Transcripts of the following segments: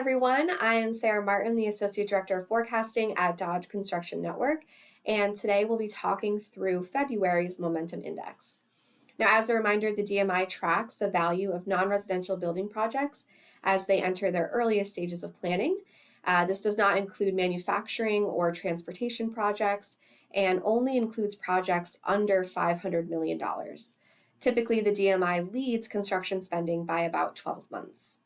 everyone. I am Sarah Martin, the Associate Director of Forecasting at Dodge Construction Network, and today we'll be talking through February's Momentum Index. Now, as a reminder, the DMI tracks the value of non-residential building projects as they enter their earliest stages of planning. This does not include manufacturing or transportation projects and only includes projects under $500 million. Typically, the DMI leads construction spending by about 12 months.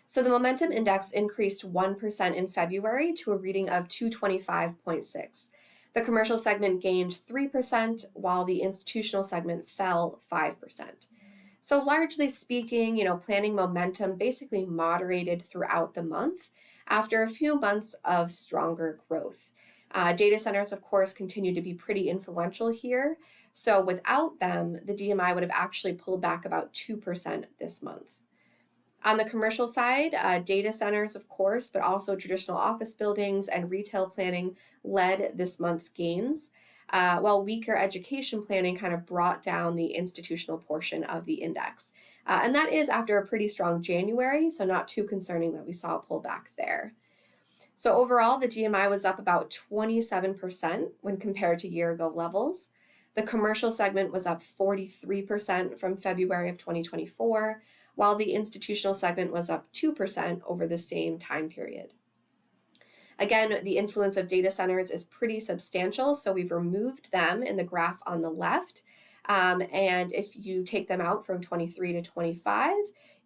So the Momentum Index increased 1% in February to a reading of 225.6. The commercial segment gained 3%, while the institutional segment fell 5%. So largely speaking, planning momentum basically moderated throughout the month after a few months of stronger growth. Data centers, of course, continue to be pretty influential here. So without them, the DMI would have actually pulled back about 2% this month. On the commercial side, data centers, of course, but also traditional office buildings and retail planning led this month's gains, while weaker education planning kind of brought down the institutional portion of the index. And that is after a pretty strong January, so not too concerning that we saw a pullback there. So overall, the DMI was up about 27% when compared to year-ago levels. The commercial segment was up 43% from February of 2024, while the institutional segment was up 2% over the same time period. Again, the influence of data centers is pretty substantial, so we've removed them in the graph on the left. And if you take them out from 23 to 25,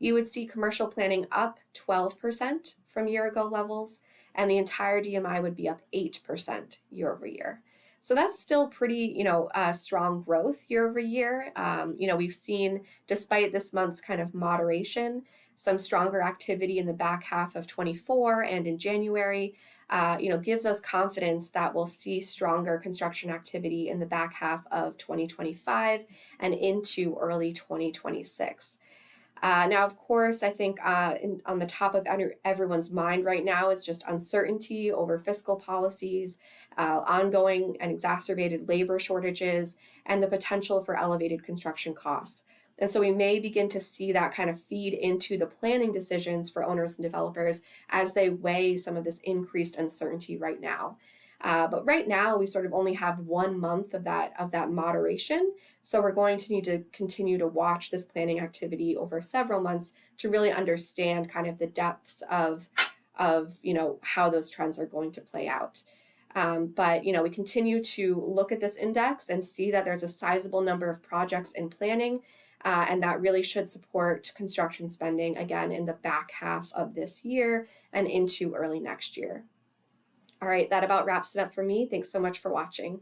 you would see commercial planning up 12% from year-ago levels, and the entire DMI would be up 8% year over year. So that's still pretty, strong growth year over year. We've seen, despite this month's kind of moderation, some stronger activity in the back half of 24 and in January, gives us confidence that we'll see stronger construction activity in the back half of 2025 and into early 2026. Now, of course, I think on the top of everyone's mind right now is just uncertainty over fiscal policies, ongoing and exacerbated labor shortages, and the potential for elevated construction costs. And so we may begin to see that kind of feed into the planning decisions for owners and developers as they weigh some of this increased uncertainty right now. But right now, we sort of only have 1 month of that moderation. So we're going to need to continue to watch this planning activity over several months to really understand kind of the depths of how those trends are going to play out. But we continue to look at this index and see that there's a sizable number of projects in planning, and that really should support construction spending again in the back half of this year and into early next year. All right, that about wraps it up for me. Thanks so much for watching.